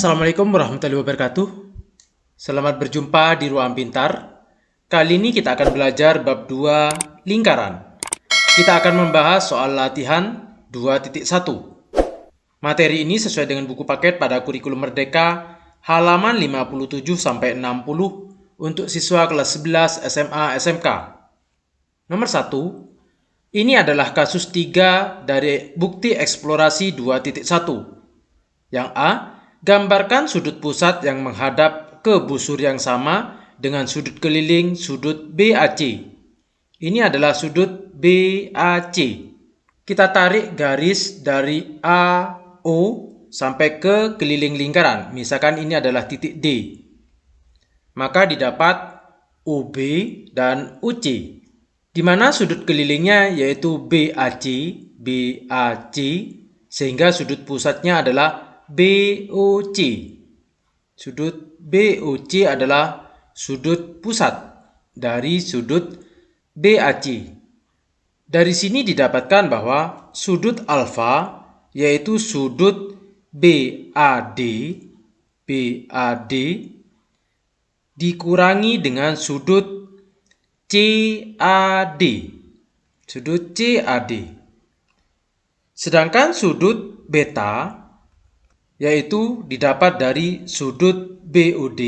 Assalamualaikum warahmatullahi wabarakatuh. Selamat berjumpa di Ruang Pintar. Kali ini kita akan belajar bab 2 lingkaran. Kita akan membahas soal latihan 2.1. Materi ini sesuai dengan buku paket pada kurikulum Merdeka halaman 57-60 untuk siswa kelas 11 SMA SMK. Nomor 1. Ini adalah kasus 3 dari bukti eksplorasi 2.1. Yang A, gambarkan sudut pusat yang menghadap ke busur yang sama dengan sudut keliling sudut BAC. Ini adalah sudut BAC. Kita tarik garis dari AO sampai ke keliling lingkaran. Misalkan ini adalah titik D. Maka didapat OB dan OC. Di mana sudut kelilingnya yaitu BAC, sehingga sudut pusatnya adalah BOC. Sudut BOC adalah sudut pusat dari sudut BAC. Dari sini didapatkan bahwa sudut alfa yaitu sudut BAD dikurangi dengan sudut CAD. Sudut CAD. Sedangkan sudut beta yaitu didapat dari sudut BOD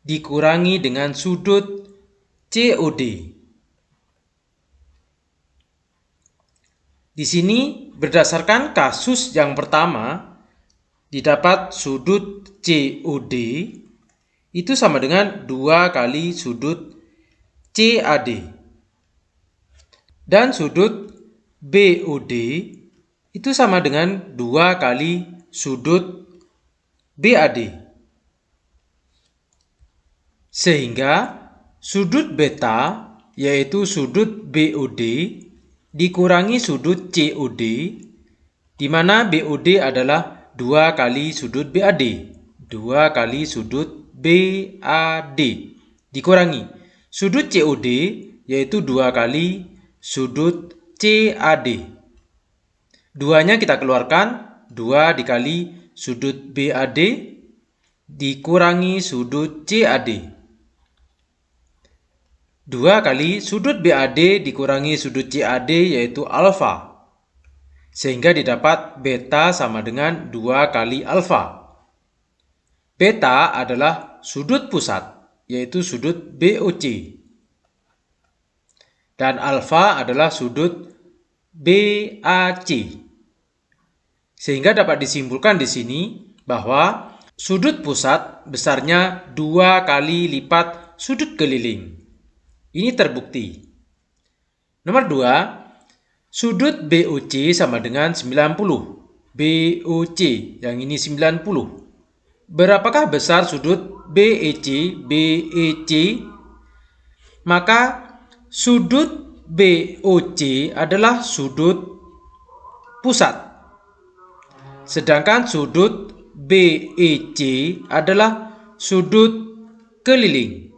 dikurangi dengan sudut COD. Di sini berdasarkan kasus yang pertama didapat sudut COD itu sama dengan 2 kali sudut CAD. Dan sudut BOD itu sama dengan 2 kali sudut BAD. Sehingga sudut beta yaitu sudut BOD dikurangi sudut COD, di mana BOD adalah 2 kali sudut BAD. 2 kali sudut BAD dikurangi sudut COD yaitu 2 kali sudut CAD. Duanya kita keluarkan, 2 dikali sudut BAD dikurangi sudut CAD. 2 kali sudut BAD dikurangi sudut CAD yaitu alfa. Sehingga didapat beta sama dengan 2 kali alfa. Beta adalah sudut pusat yaitu sudut BOC. Dan alfa adalah sudut BAC. Sehingga dapat disimpulkan di sini bahwa sudut pusat besarnya 2 kali lipat sudut keliling. Ini terbukti. Nomor 2, sudut BOC sama dengan 90. BOC yang ini 90. Berapakah besar sudut BEC? Maka sudut BOC adalah sudut pusat. Sedangkan sudut BEC adalah sudut keliling.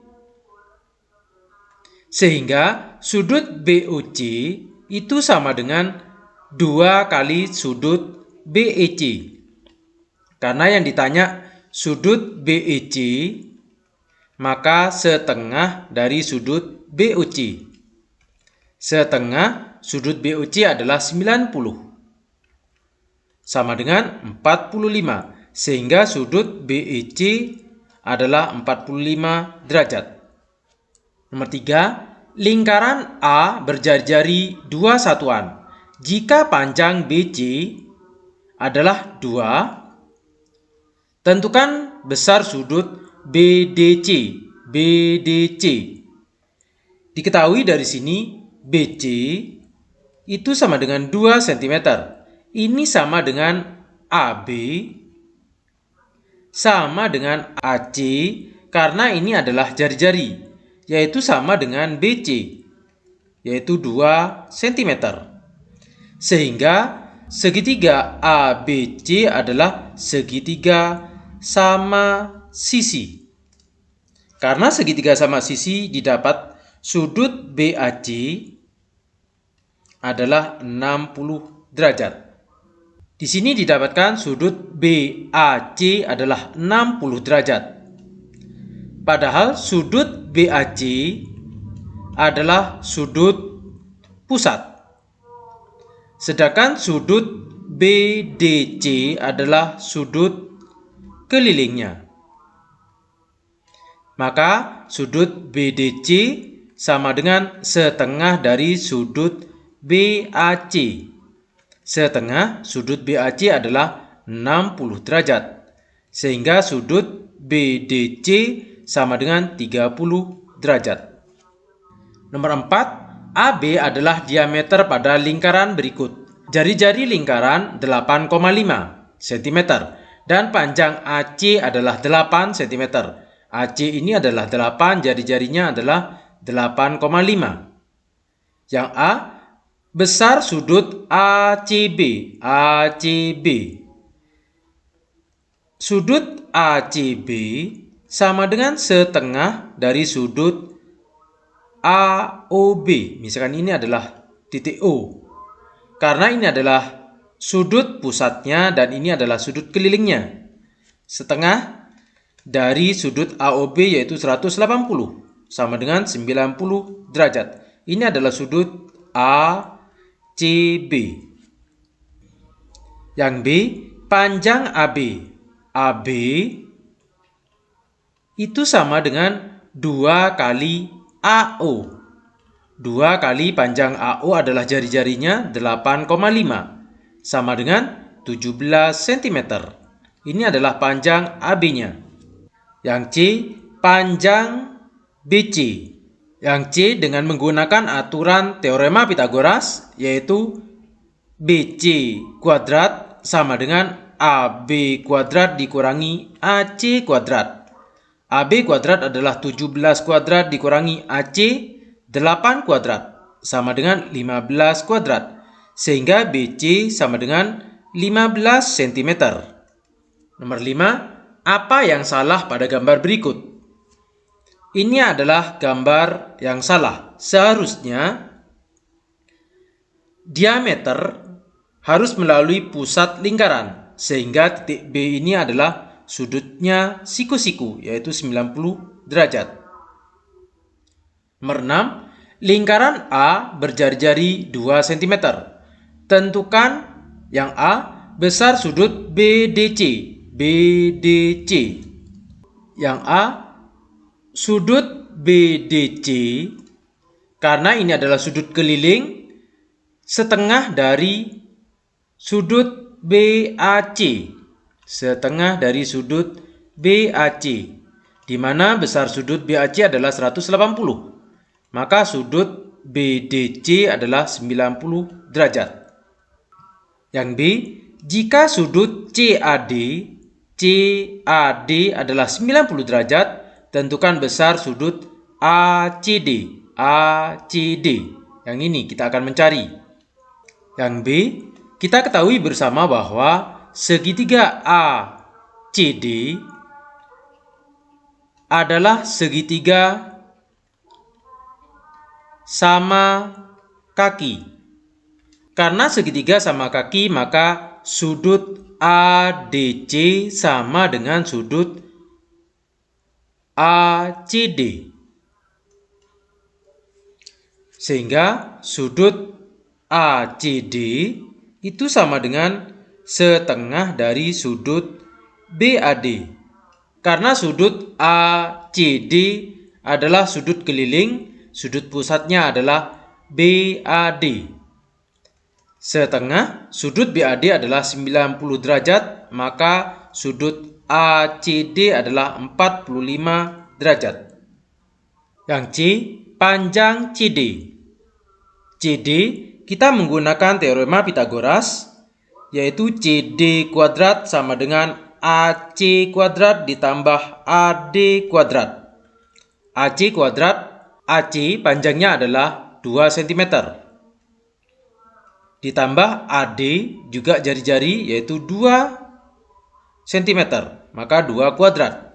Sehingga sudut BOC itu sama dengan 2 kali sudut BEC. Karena yang ditanya sudut BEC, maka setengah dari sudut BOC. Setengah sudut BOC adalah 90. Sama dengan 45, sehingga sudut BEC adalah 45 derajat. Nomor 3, lingkaran A berjari-jari 2 satuan. Jika panjang BC adalah 2, tentukan besar sudut BDC. Diketahui dari sini BC itu sama dengan 2 cm. Ini sama dengan AB, sama dengan AC, karena ini adalah jari-jari, yaitu sama dengan BC, yaitu 2 cm. Sehingga segitiga ABC adalah segitiga sama sisi. Karena segitiga sama sisi didapat sudut BAC adalah 60 derajat. Di sini didapatkan sudut BAC adalah 60 derajat. Padahal sudut BAC adalah sudut pusat. Sedangkan sudut BDC adalah sudut kelilingnya. Maka sudut BDC sama dengan setengah dari sudut BAC. Setengah sudut BAC adalah 60 derajat. Sehingga sudut BDC sama dengan 30 derajat. Nomor 4, AB adalah diameter pada lingkaran berikut. Jari-jari lingkaran 8,5 cm dan panjang AC adalah 8 cm. AC ini adalah 8, jari-jarinya adalah 8,5. Yang A, besar sudut ACB. Sudut ACB sama dengan setengah dari sudut AOB. Misalkan ini adalah titik O. Karena ini adalah sudut pusatnya dan ini adalah sudut kelilingnya. Setengah dari sudut AOB yaitu 180 sama dengan 90 derajat. Ini adalah sudut ACB. Yang B, panjang AB. AB itu sama dengan 2 kali AO. 2 kali panjang AO adalah jari-jarinya 8,5 sama dengan 17 cm. Ini adalah panjang AB-nya. Yang C, panjang BC. Yang C dengan menggunakan aturan teorema Pythagoras yaitu BC kuadrat sama dengan AB kuadrat dikurangi AC kuadrat. AB kuadrat adalah 17 kuadrat dikurangi AC 8 kuadrat sama dengan 15 kuadrat. Sehingga BC sama dengan 15 cm. Nomor 5, apa yang salah pada gambar berikut? Ini adalah gambar yang salah. Seharusnya diameter harus melalui pusat lingkaran, sehingga titik B ini adalah sudutnya siku-siku, yaitu 90 derajat. Nomor 6, lingkaran A berjari-jari 2 cm. Tentukan yang A, besar sudut BDC. Yang A, sudut BDC, karena ini adalah sudut keliling, setengah dari sudut BAC. Setengah dari sudut BAC, di mana besar sudut BAC adalah 180. Maka sudut BDC adalah 90 derajat. Yang B, jika sudut CAD adalah 90 derajat, tentukan besar sudut ACD. Yang ini kita akan mencari. Yang B, kita ketahui bersama bahwa segitiga ACD adalah segitiga sama kaki. Karena segitiga sama kaki, maka sudut ADC sama dengan sudut ACD. Sehingga sudut ACD itu sama dengan setengah dari sudut BAD. Karena sudut ACD adalah sudut keliling, sudut pusatnya adalah BAD. Setengah sudut BAD adalah 90 derajat, maka sudut ACD adalah 45 derajat. Yang C, panjang CD. CD kita menggunakan teorema Pythagoras, yaitu CD kuadrat sama dengan AC kuadrat ditambah AD kuadrat. AC kuadrat, AC panjangnya adalah 2 cm. Ditambah AD juga jari-jari yaitu 2 cm, maka 2 kuadrat.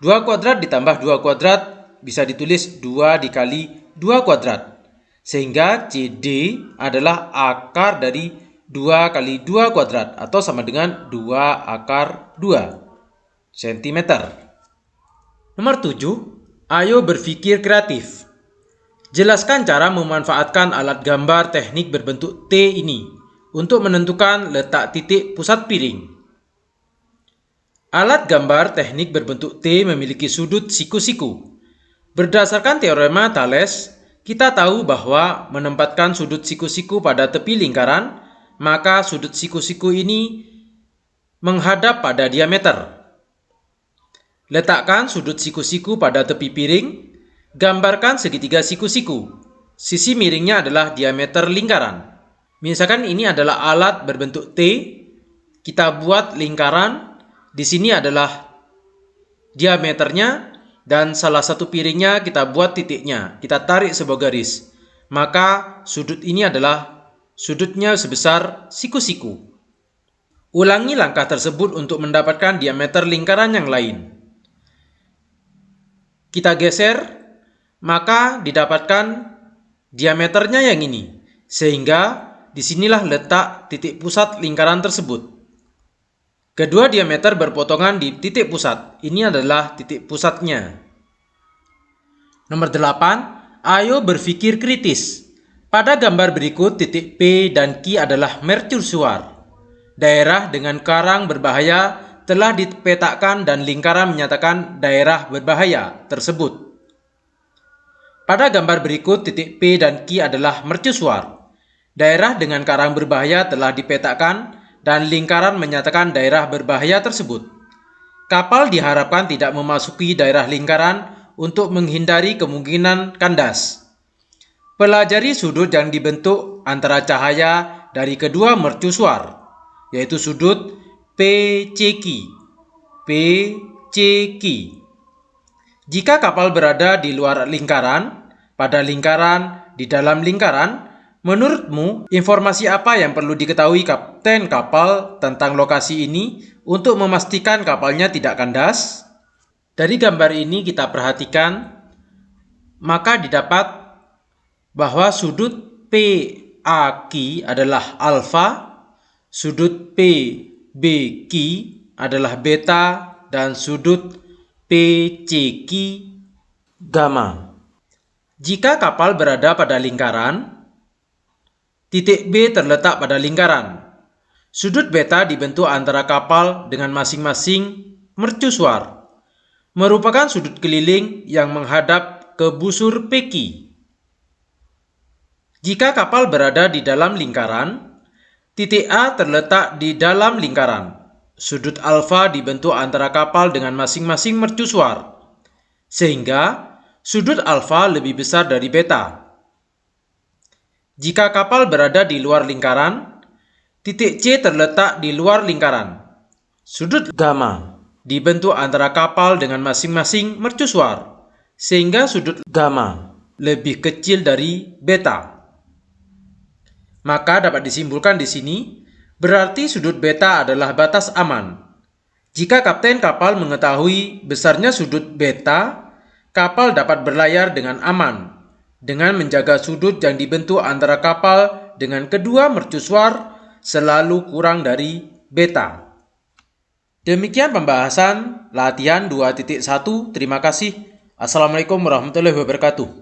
2 kuadrat ditambah 2 kuadrat bisa ditulis 2 dikali 2 kuadrat. Sehingga CD adalah akar dari 2 kali 2 kuadrat atau sama dengan 2 akar 2 cm. Nomor 7, ayo berpikir kreatif. Jelaskan cara memanfaatkan alat gambar teknik berbentuk T ini untuk menentukan letak titik pusat piring. Alat gambar teknik berbentuk T memiliki sudut siku-siku. Berdasarkan teorema Thales, kita tahu bahwa menempatkan sudut siku-siku pada tepi lingkaran, maka sudut siku-siku ini menghadap pada diameter. Letakkan sudut siku-siku pada tepi piring, gambarkan segitiga siku-siku. Sisi miringnya adalah diameter lingkaran. Misalkan ini adalah alat berbentuk T, kita buat lingkaran, di sini adalah diameternya, dan salah satu piringnya kita buat titiknya, kita tarik sebuah garis. Maka sudut ini adalah sudutnya sebesar siku-siku. Ulangi langkah tersebut untuk mendapatkan diameter lingkaran yang lain. Kita geser, maka didapatkan diameternya yang ini, sehingga disinilah letak titik pusat lingkaran tersebut. Kedua diameter berpotongan di titik pusat. Ini adalah titik pusatnya. Nomor 8, ayo berpikir kritis. Pada gambar berikut, titik P dan Q adalah mercusuar. Daerah dengan karang berbahaya telah dipetakan dan lingkaran menyatakan daerah berbahaya tersebut. Pada gambar berikut, titik P dan Q adalah mercusuar. Daerah dengan karang berbahaya telah dipetakan dan lingkaran menyatakan daerah berbahaya tersebut. Kapal diharapkan tidak memasuki daerah lingkaran untuk menghindari kemungkinan kandas. Pelajari sudut yang dibentuk antara cahaya dari kedua mercusuar, yaitu sudut PCQ. Jika kapal berada di luar lingkaran, pada lingkaran, di dalam lingkaran, menurutmu informasi apa yang perlu diketahui kapten kapal tentang lokasi ini untuk memastikan kapalnya tidak kandas? Dari gambar ini kita perhatikan, maka didapat bahwa sudut PAQ adalah alfa, sudut PBQ adalah beta, dan sudut PCQ gamma. Jika kapal berada pada lingkaran, titik B terletak pada lingkaran. Sudut beta dibentuk antara kapal dengan masing-masing mercusuar, merupakan sudut keliling yang menghadap ke busur PQ. Jika kapal berada di dalam lingkaran, titik A terletak di dalam lingkaran. Sudut alfa dibentuk antara kapal dengan masing-masing mercusuar, sehingga sudut alfa lebih besar dari beta. Jika kapal berada di luar lingkaran, titik C terletak di luar lingkaran. Sudut gamma dibentuk antara kapal dengan masing-masing mercusuar, sehingga sudut gamma lebih kecil dari beta. Maka dapat disimpulkan di sini, berarti sudut beta adalah batas aman. Jika kapten kapal mengetahui besarnya sudut beta, kapal dapat berlayar dengan aman, dengan menjaga sudut yang dibentuk antara kapal dengan kedua mercusuar selalu kurang dari beta. Demikian pembahasan latihan 2.1. Terima kasih. Assalamualaikum warahmatullahi wabarakatuh.